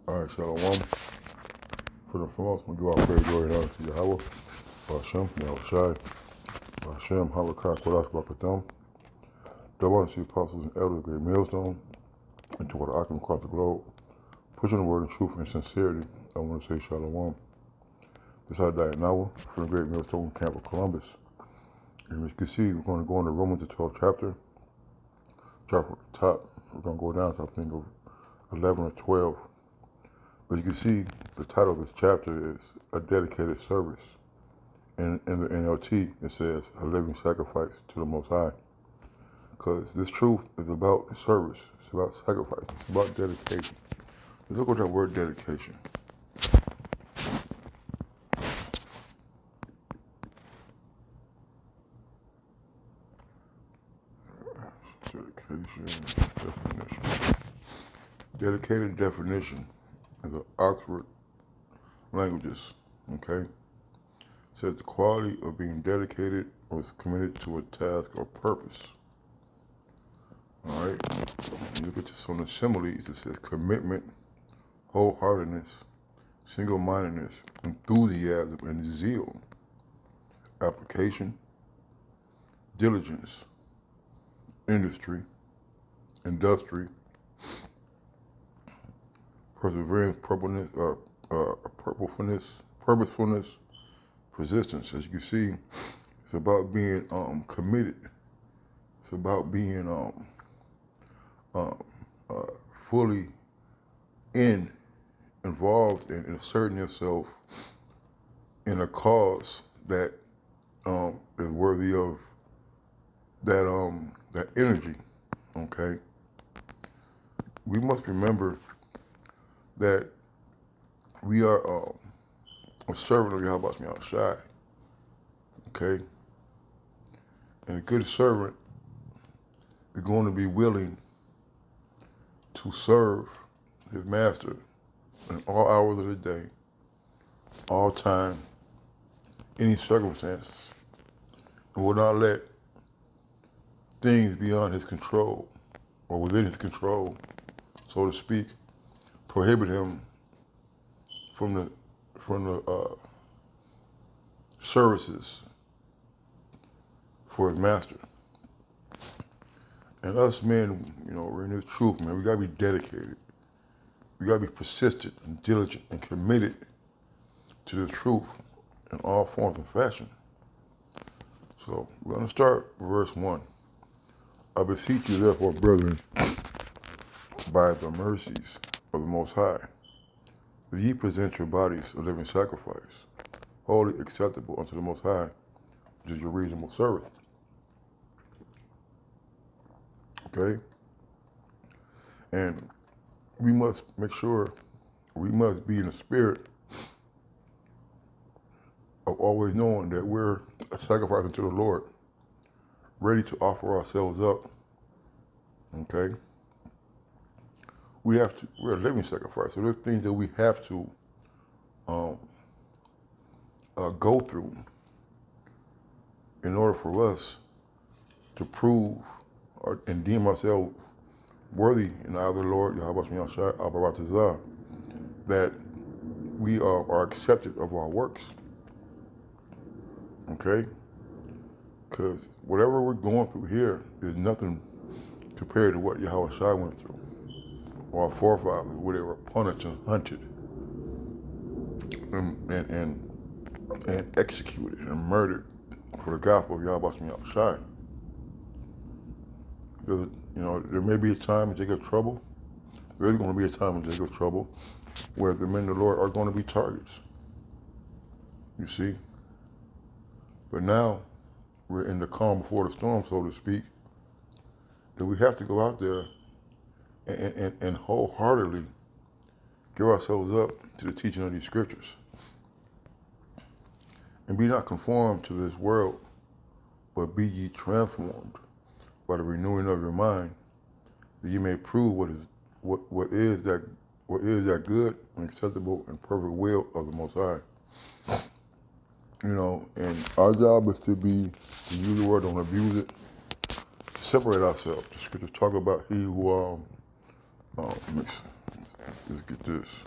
All right, Shalom. For the foremost, we do our praise, glory, and honor to Yahweh, Hashem, Yahushai, Hashem, Halakah, Kodash, Bakatham. The one to see apostles and elders of the great millstone, and to what I can across the globe, pushing the word in truth and sincerity. I want to say Shalom. This is our day now from the great millstone camp of Columbus. And as you can see, we're going to go into Romans, the 12th chapter. Start from the top. We're going to go down to, I think, of 11 or 12. But you can see the title of this chapter is A Dedicated Service. And in the NLT, it says, A Living Sacrifice to the Most High. Because this truth is about service. It's about sacrifice. It's about dedication. Let's look at that word dedication. Dedication, definition. Dedicated definition is an Oxford languages, okay? It says the quality of being dedicated or committed to a task or purpose. All right? Look at this on the similes. It says commitment, wholeheartedness, single-mindedness, enthusiasm, and zeal. Application, diligence, industry, perseverance, purposefulness, persistence. As you can see, it's about being committed. It's about being fully involved in asserting yourself in a cause that is worthy of that energy. Okay. We must remember that we are a servant of Yahweh Shai. Okay. And a good servant is going to be willing to serve his master in all hours of the day, all time, any circumstances, and will not let things beyond his control or within his control, so to speak, prohibit him from the services for his master. And us men, we're in this truth, man. We gotta be dedicated. We gotta be persistent and diligent and committed to the truth in all forms and fashion. So we're gonna start with verse 1. I beseech you, therefore, brethren, by the mercies of the Most High, that ye present your bodies a living sacrifice, wholly acceptable unto the Most High, which is your reasonable service. Okay? And we must make sure, we must be in the spirit of always knowing that we're a sacrifice unto the Lord, ready to offer ourselves up. Okay? We're a living sacrifice. So there's things that we have to go through in order for us to prove and deem ourselves worthy in the eyes of the Lord, Yahweh, that we are accepted of our works. Okay? Because whatever we're going through here is nothing compared to what Yahweh Shai went through, or our forefathers, where they were punished and hunted and executed and murdered for the gospel of Yahweh Shai. There may be a time in Jacob's trouble. There is going to be a time in Jacob's trouble where the men of the Lord are going to be targets. You see? But now we're in the calm before the storm, so to speak, that we have to go out there and wholeheartedly give ourselves up to the teaching of these scriptures. And be not conformed to this world, but be ye transformed by the renewing of your mind, that ye may prove what is that good and acceptable and perfect will of the Most High. And our job is to use the word, don't abuse it, separate ourselves. The scriptures talk about he who let's get this.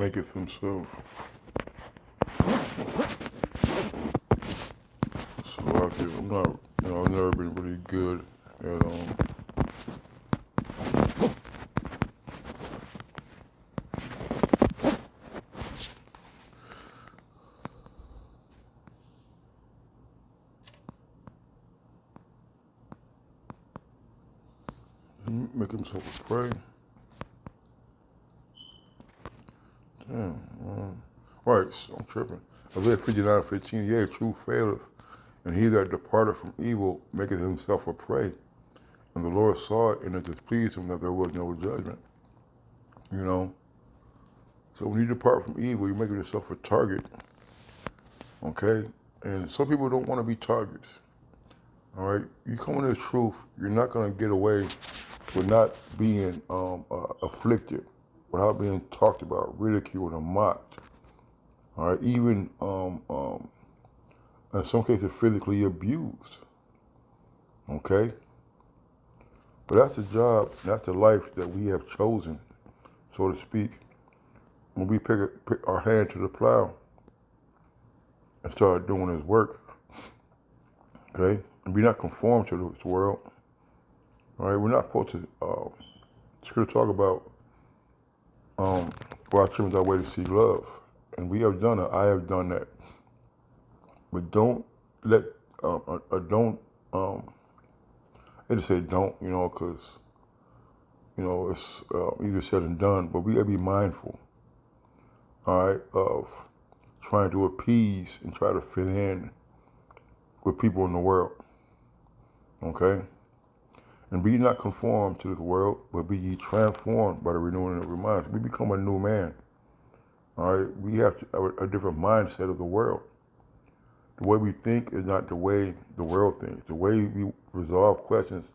maketh himself. So I'm not, I've never been really good at make himself a prey. Damn. Right, so I'm tripping. Isaiah 59:15, yea, truth faileth, and he that departed from evil maketh himself a prey. And the Lord saw it, and it displeased him that there was no judgment. You know? So when you depart from evil, you're making yourself a target. Okay? And some people don't want to be targets. All right? You come into the truth, you're not going to get away with not being afflicted, without being talked about, ridiculed, and mocked. All right? Even in some cases, physically abused. Okay? But that's the job, that's the life that we have chosen, so to speak, when we pick our hand to the plow and start doing His work. Okay? And be not conformed to this world. All right? We're not supposed to, Scripture talk about, for our children's our way to see love. And we have done it. I have done that. But don't let, don't, I just say don't, because, it's easier said than done, but we gotta be mindful, all right, of trying to appease and try to fit in with people in the world, okay? And be not conformed to this world, but be ye transformed by the renewing of your minds. We become a new man, all right? We have to have a different mindset of the world. The way we think is not the way the world thinks. The way we resolve questions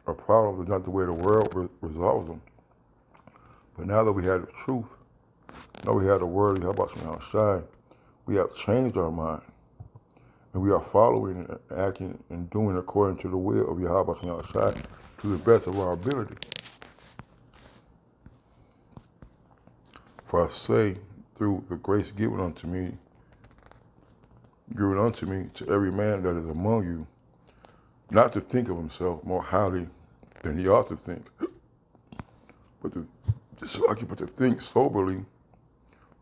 or problems is not the way the world resolves them. But now that we have the truth, now we have the word of Yahweh Shai, we have changed our mind. And we are following and acting and doing according to the will of Yahweh Shai to the best of our ability. For I say, through the grace given unto me, to every man that is among you, not to think of himself more highly than he ought to think, but to think soberly,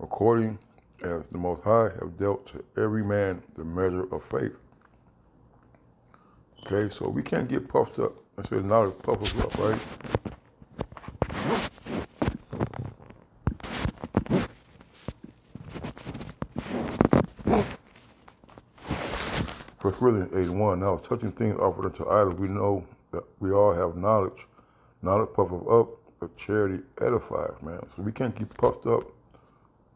according as the Most High have dealt to every man the measure of faith. Okay, so we can't get puffed up. I said knowledge puff us up, right? First Corinthians 8:1. Now, touching things offered unto idols, we know that we all have knowledge. Knowledge puffeth up, but charity edifies, man. So we can't get puffed up,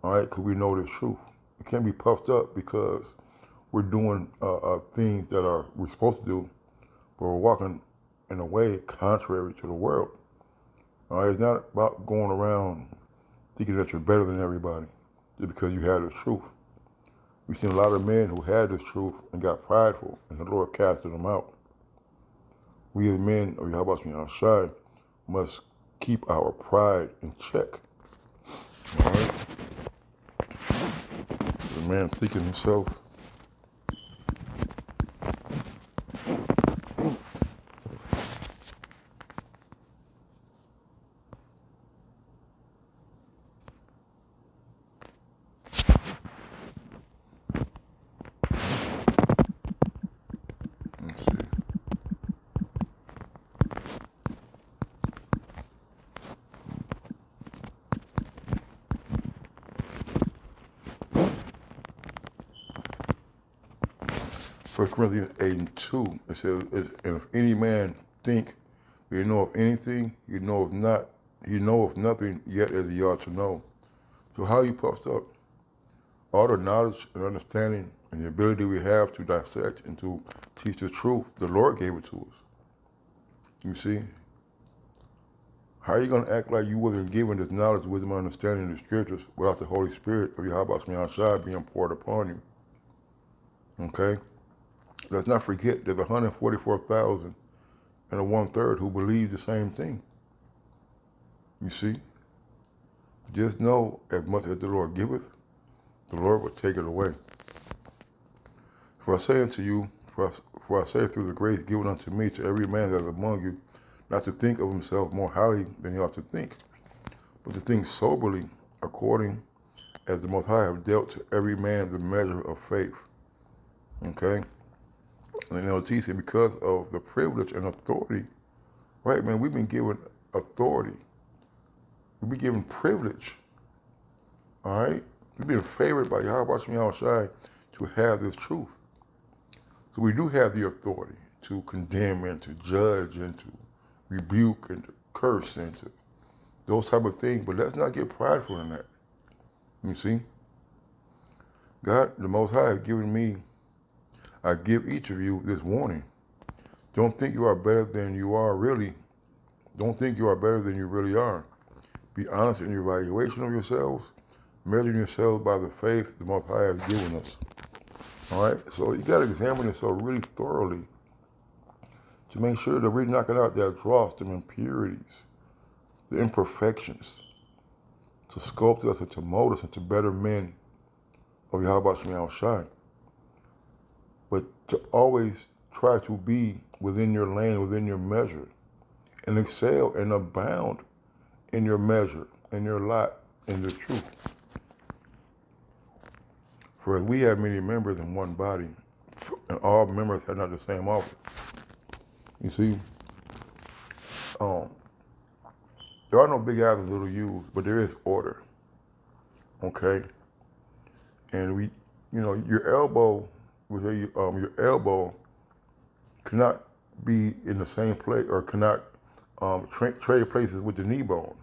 all right, because we know the truth. We can't be puffed up because we're doing things that we're supposed to do, but we're walking in a way contrary to the world. All right, it's not about going around thinking that you're better than everybody just because you have the truth. We've seen a lot of men who had this truth and got prideful, and the Lord casted them out. We as men of Yahweh Shai must keep our pride in check. All right? The man thinking himself. Let's see. 1 Corinthians 8:2, it says, and if any man think that he knoweth anything, he knoweth nothing yet as he ought to know. So how are you puffed up? All the knowledge and understanding and the ability we have to dissect and to teach the truth, the Lord gave it to us. You see? How are you going to act like you wasn't given this knowledge, wisdom, and understanding of the scriptures without the Holy Spirit of Yahweh Shai being poured upon you? Okay? Let's not forget there's 144,000 and a 1/3 who believe the same thing. You see? Just know, as much as the Lord giveth, the Lord will take it away. For I say unto you, for I say through the grace given unto me, to every man that is among you, not to think of himself more highly than he ought to think, but to think soberly, according as the Most High have dealt to every man the measure of faith. Okay? And LT said, because of the privilege and authority, right, man, we've been given authority. We've been given privilege. All right? We've been favored by Yahweh Shai to have this truth. So we do have the authority to condemn and to judge and to rebuke and to curse and to those type of things, but let's not get prideful in that. You see? God, the Most High, has given me, I give each of you this warning. Don't think you are better than you are really. Don't think you are better than you really are. Be honest in your evaluation of yourselves, measuring yourselves by the faith the Most High has given us. All right? So you got to examine yourself really thoroughly to make sure that we're knocking out that dross, them impurities, the imperfections, to sculpt us and to mold us into better men of Yahweh Shemel Shai. But to always try to be within your lane, within your measure, and excel and abound in your measure, in your lot, in the truth. For as we have many members in one body, and all members have not the same office. You see, there are no big I's and little U's, but there is order. Okay? And we, your elbow, your elbow cannot be in the same place or cannot trade places with the knee bone.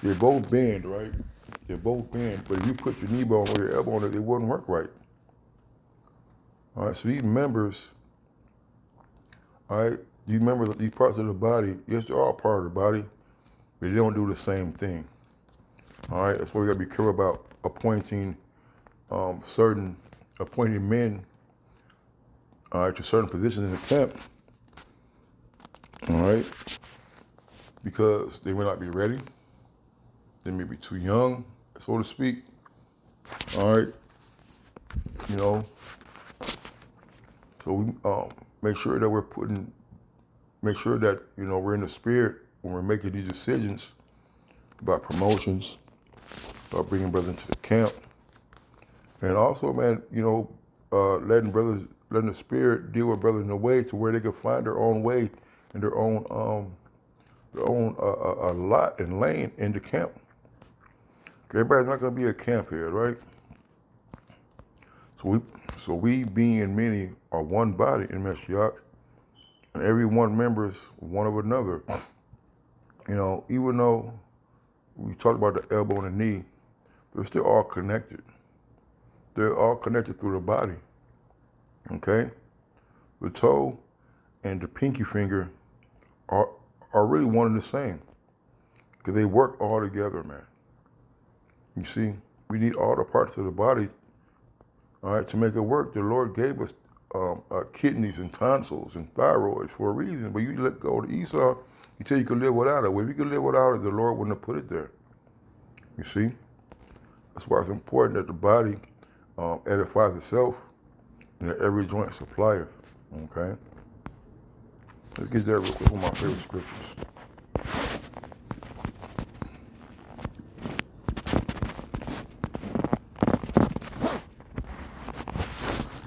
They both bend, right? They both bend, but if you put your knee bone or your elbow on it, it wouldn't work right. All right, so these members, all right, these members of these parts of the body, yes, they're all part of the body, but they don't do the same thing. All right, that's why we gotta be careful about appointing appointing men, all right, to certain positions in the camp. All right, because they may not be ready. They may be too young, so to speak. All right, so we make sure that we're in the spirit when we're making these decisions about promotions, about bringing brothers into the camp, and also, man, letting the spirit deal with brothers in a way to where they can find their own way and their own lot and lane in the camp. Everybody's not going to be a camp here, right? So we being many are one body in Mashiach, and every one members one of another. Even though we talked about the elbow and the knee, they're still all connected. They're all connected through the body. Okay? The toe and the pinky finger are really one and the same, because they work all together, man. You see, we need all the parts of the body, all right, to make it work. The Lord gave us kidneys and tonsils and thyroids for a reason, but you let go to Esau, he said you could live without it. Well, if you could live without it, the Lord wouldn't have put it there. You see? That's why it's important that the body edifies itself and that every joint supplieth. Okay? Let's get that real quick. One of my favorite scriptures.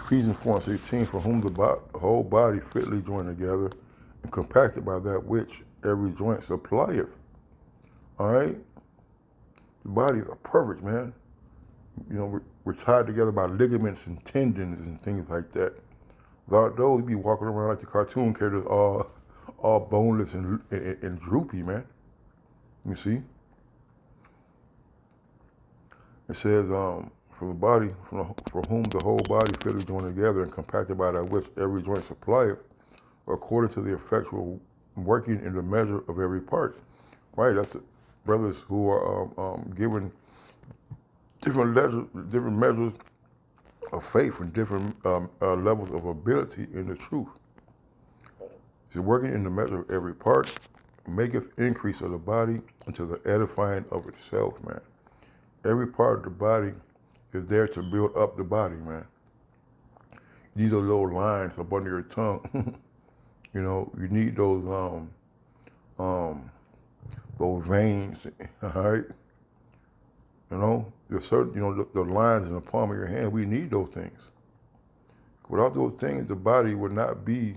Ephesians 4:16, for whom the whole body fitly joined together and compacted by that which every joint supplieth. All right? The bodies are perfect, man. We're tied together by ligaments and tendons and things like that. Without those, we'd be walking around like the cartoon characters, all boneless and droopy, man. You see? It says, for whom the whole body fitly joined together and compacted by that which every joint supplieth, according to the effectual working in the measure of every part. Right? That's the brothers who are given different measures of faith and different levels of ability in the truth. He's working in the measure of every part maketh increase of the body unto the edifying of itself, man. Every part of the body is there to build up the body, man. You need those little lines up under your tongue. You need those veins, all right? There's certain, the lines in the palm of your hand, we need those things. Without those things, the body would not be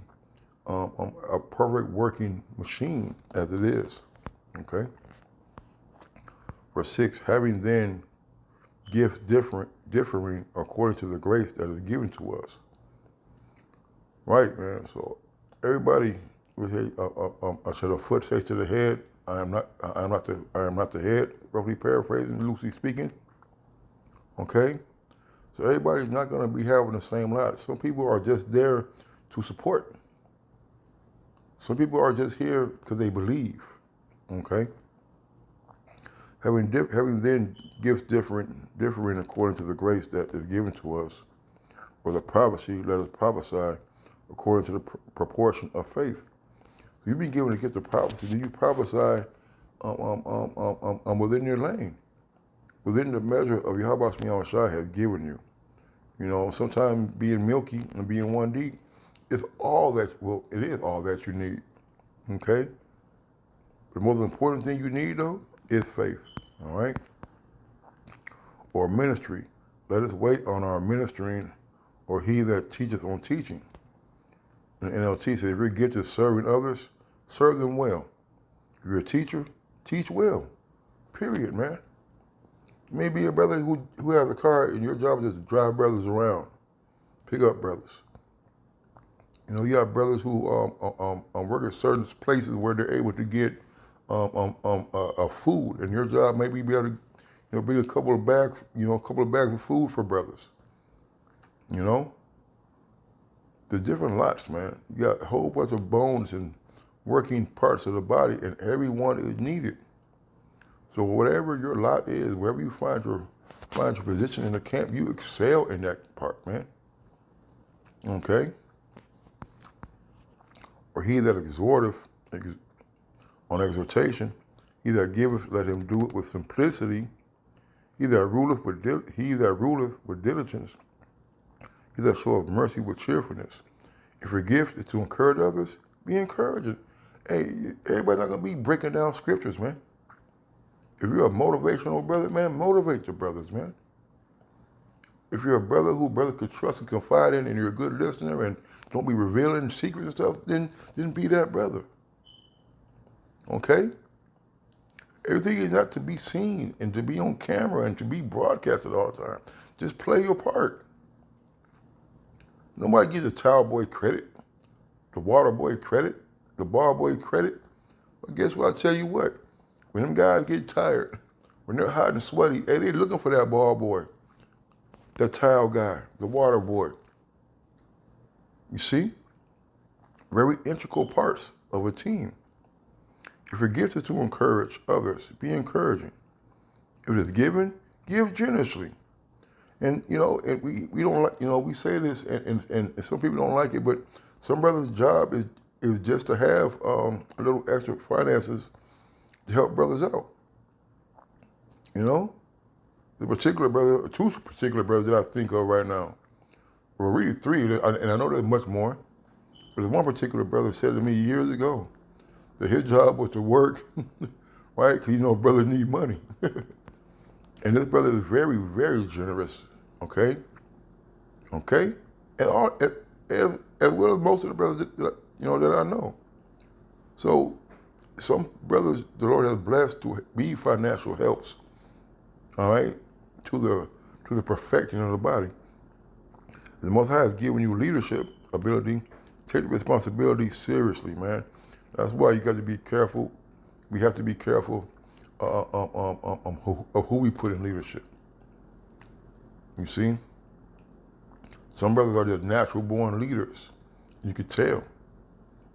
a perfect working machine as it is, okay? Verse 6, having then gifts differing according to the grace that is given to us. Right, man, so everybody would say, should a foot say to the head, I am not the head, roughly paraphrasing, loosely speaking. Okay? So everybody's not going to be having the same lot. Some people are just there to support. Some people are just here because they believe. Okay? Having then gifts differing according to the grace that is given to us, or the prophecy, let us prophesy according to the proportion of faith. You've been given a gift of prophecy. Do you prophesy within your lane, within the measure of Yahweh Shai has given you? Sometimes being milky and being one deep is all that. Well, it is all that you need. Okay. The most important thing you need though is faith. All right. Or ministry. Let us wait on our ministering, or he that teacheth on teaching. And NLT says, if you're gifted serving others, serve them well. If you're a teacher, teach well. Period, man. Maybe a brother who has a car and your job is to drive brothers around, pick up brothers. You have brothers who work at certain places where they're able to get food, and your job may be able to bring a couple of bags of food for brothers. The different lots, man. You got a whole bunch of bones and working parts of the body, and every one is needed. So whatever your lot is, wherever you find your position in the camp, you excel in that part, man. Okay? Or he that exhorteth on exhortation, he that giveth, let him do it with simplicity. He that ruleth with diligence, he that showeth mercy with cheerfulness. If your gift is to encourage others, be encouraging. Hey, everybody's not going to be breaking down scriptures, man. If you're a motivational brother, man, motivate your brothers, man. If you're a brother who brother could trust and confide in, and you're a good listener and don't be revealing secrets and stuff, then be that brother. Okay? Everything is not to be seen and to be on camera and to be broadcasted all the time. Just play your part. Nobody gives the towel boy credit, the water boy credit, the bar boy credit. But guess what? I tell you what. When them guys get tired, when they're hot and sweaty, hey, they're looking for that ball boy, that towel guy, the water boy. You see? Very integral parts of a team. If you're gifted to encourage others, be encouraging. If it's given, give generously. And, and we don't like, we say this, and some people don't like it, but some brothers' job is just to have a little extra finances to help brothers out. The two particular brothers that I think of right now, well, really three, and I know there's much more, but there's one particular brother said to me years ago that his job was to work, right? Because brothers need money. And this brother is very, very generous, okay? Okay? And as well as most of the brothers that I know. So some brothers the Lord has blessed to be financial helps, all right, to the perfecting of the body. The Most High has given you leadership ability. Take the responsibility seriously, man. That's why you got to be careful. We have to be careful of who we put in leadership. You see? Some brothers are just natural born leaders. You could tell.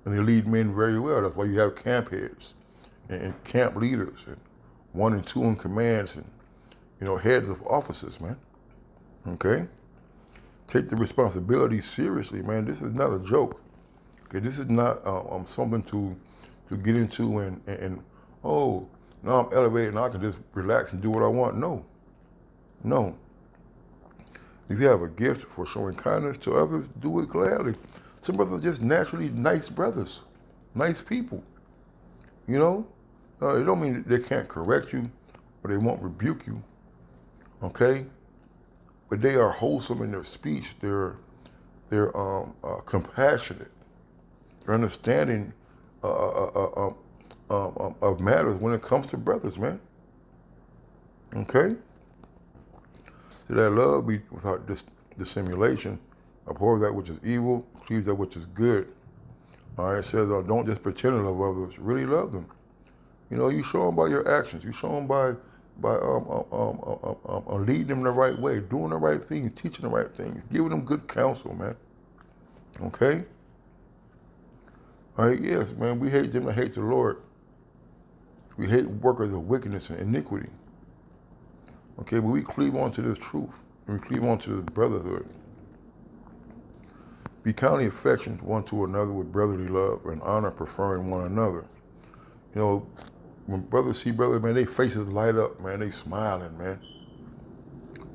And they lead men very well. That's why you have camp heads and camp leaders and 1 and 2 in commands and, heads of offices, man. Okay? Take the responsibility seriously, man. This is not a joke. Okay, this is not something to to get into and oh, now I'm elevated and I can just relax and do what I want. No, no. If you have a gift for showing kindness to others, do it gladly. Some brothers are just naturally nice brothers, nice people. You know, it don't mean they can't correct you or they won't rebuke you. Okay, but they are wholesome in their speech. They're compassionate. They're understanding of matters when it comes to brothers, man. Okay, so that love be without dissimulation. Abhor that which is evil, cleave that which is good. All right, it says, don't just pretend to love others, really love them. You know, you show them by your actions. You show them by leading them the right way, doing the right things, teaching the right things, giving them good counsel, man. Okay? All right, yes, man, we hate them that hate the Lord. We hate workers of wickedness and iniquity. Okay, but we cleave on to this truth. And we cleave on to this brotherhood. Be kindly affectionate one to another with brotherly love and honor, preferring one another. You know, when brothers see brothers, man, their faces light up, man. They smiling, man.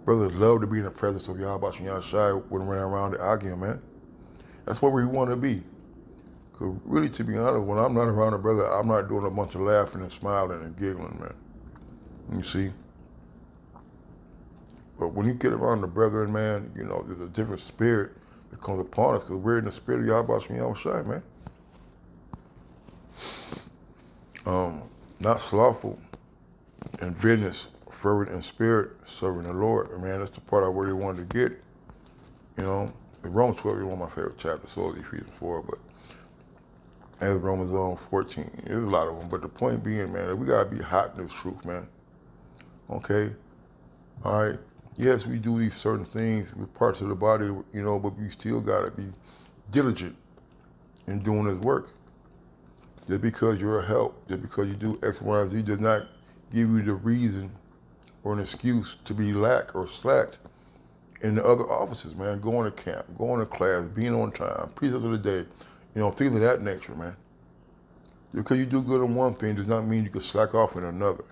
Brothers love to be in the presence of Yahweh and Yahshai when we're around the arguing, man. That's where we want to be. Because really, to be honest, when I'm not around a brother, I'm not doing a bunch of laughing and smiling and giggling, man. You see? But when you get around the brethren, man, you know, there's a different spirit that comes upon us because we're in the spirit of Yahweh and Yahshai, man. Not slothful in business, fervent in spirit, serving the Lord. Man, that's the part I really wanted to get. You know, Romans 12 is one of my favorite chapters, so is Ephesians 4, but as Romans 14, there's a lot of them. But the point being, man, we gotta be hot in this truth, man. Okay, all right. Yes, we do these certain things with parts of the body, you know, but we still gotta be diligent in doing this work. Just because you're a help, just because you do X, Y, and Z does not give you the reason or an excuse to be lack or slacked in the other offices, man. Going to camp, going to class, being on time, precepts of the day, you know, things of that nature, man. Because you do good in one thing does not mean you can slack off in another.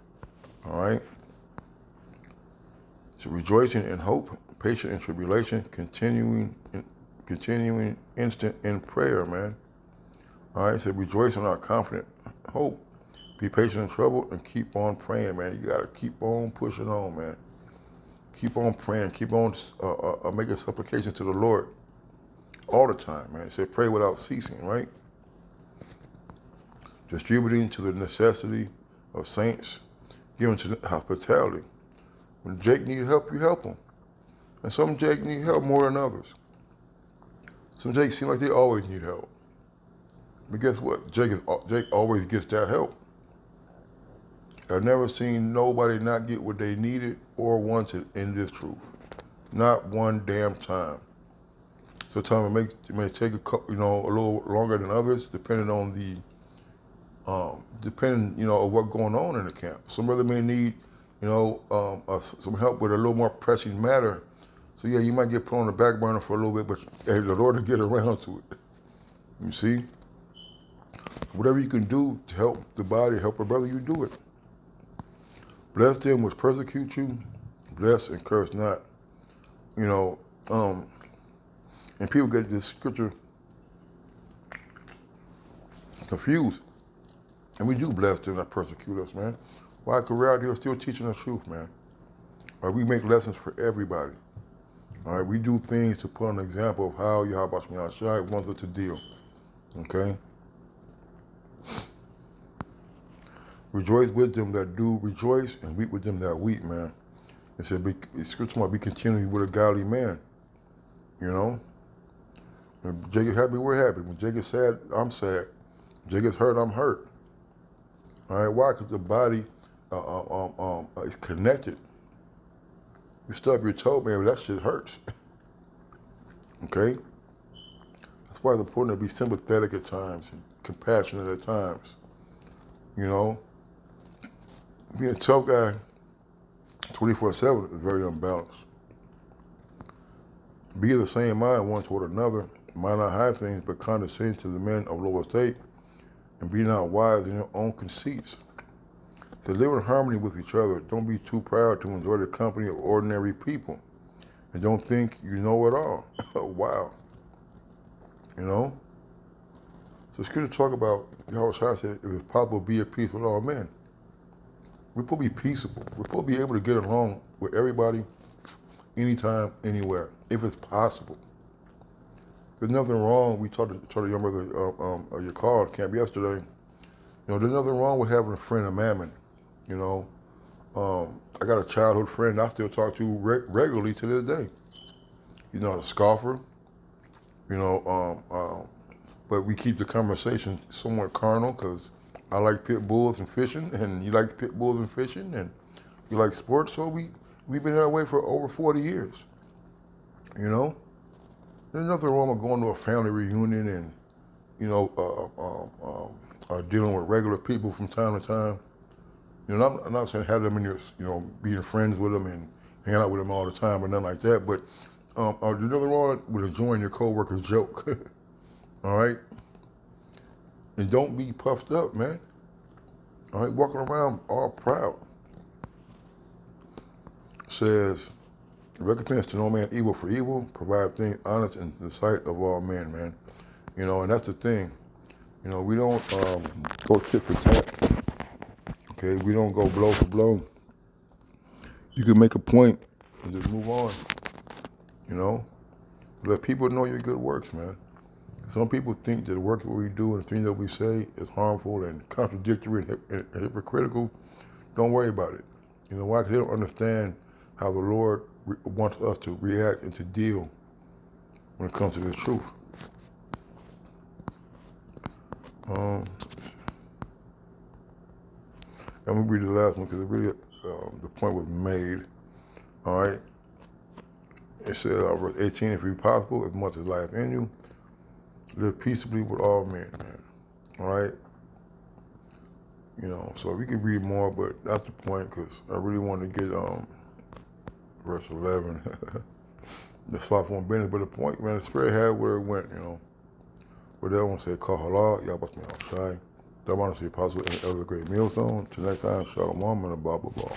All right? So rejoicing in hope, patient in tribulation, continuing instant in prayer, man. All right, so rejoice in our confident hope. Be patient in trouble and keep on praying, man. You got to keep on pushing on, man. Keep on praying. Keep on making supplications to the Lord all the time, man. It said pray without ceasing, right? Distributing to the necessity of saints, giving to hospitality. When Jake needs help, you help him. And some Jake need help more than others. Some Jake seem like they always need help. But guess what? Jake always gets that help. I've never seen nobody not get what they needed or wanted in this truth. Not one damn time. Sometimes it may take a little longer than others, depending on of what's going on in the camp. Some brother may need, some help with a little more pressing matter. So yeah, you might get put on the back burner for a little bit, but hey, the Lord will get around to it. You see? Whatever you can do to help the body, help a brother, you do it. Bless them which persecute you, bless and curse not. You know, and people get this scripture confused. And we do bless them that persecute us, man. Why? Because we're out here still teaching the truth, man. All right, we make lessons for everybody. All right, we do things to put an example of how Yahweh Shai wants us to deal. Okay? Rejoice with them that do rejoice and weep with them that weep, man. It said, scripture might be continually with a godly man. You know? When Jake is happy, we're happy. When Jake is sad, I'm sad. When Jake is hurt, I'm hurt. All right, why? Because the body is connected. You stub your toe, man, that shit hurts. Okay? That's why it's important to be sympathetic at times and compassionate at times. You know? Being a tough guy 24/7 is very unbalanced. Be of the same mind one toward another. Mind not high things, but condescend to the men of low estate. and be not wise in your own conceits. To live in harmony with each other. Don't be too proud to enjoy the company of ordinary people. And don't think you know it all. Wow. You know? So it's good to talk about, Yahweh Shai said, if it's possible, be at peace with all men. We're supposed to be peaceable. We're supposed to be able to get along with everybody, anytime, anywhere, if it's possible. There's nothing wrong. We told the young brother, your call camp yesterday. There's nothing wrong with having a friend of Mammon. You know, I got a childhood friend I still talk to regularly to this day. He's not a scoffer. You know, but we keep the conversation somewhat carnal because I like pit bulls and fishing, and he likes pit bulls and fishing, and we like sports. So we've been that way for over 40 years. You know, there's nothing wrong with going to a family reunion and dealing with regular people from time to time. I'm not saying have them in your, being friends with them and hanging out with them all the time or nothing like that. But there's nothing wrong with enjoying your coworker's joke. All right, and don't be puffed up, man. All right, walking around all proud. Says, recompense to no man evil for evil, provide things honest in the sight of all men, man. And that's the thing. We don't go tit for tat. Okay, we don't go blow for blow. You can make a point and just move on. Let people know your good works, man. Some people think that the work that we do and the things that we say is harmful and contradictory and hypocritical. Don't worry about it. You know why? Because they don't understand how the Lord wants us to react and to deal when it comes to the truth. I'm going to read the last one because it really, the point was made. All right. It says, verse 18, if it be possible, as much as life in you, live peaceably with all men, man. All right. So we could read more, but that's the point because I really want to get verse 11. The sloth won't bend it, but the point, man, the Spirit had where it went, Where that one said, call halal, Yahweh Shai. That one said, possible and elder great millstone. Till next time, Shalom and a Baba Ball.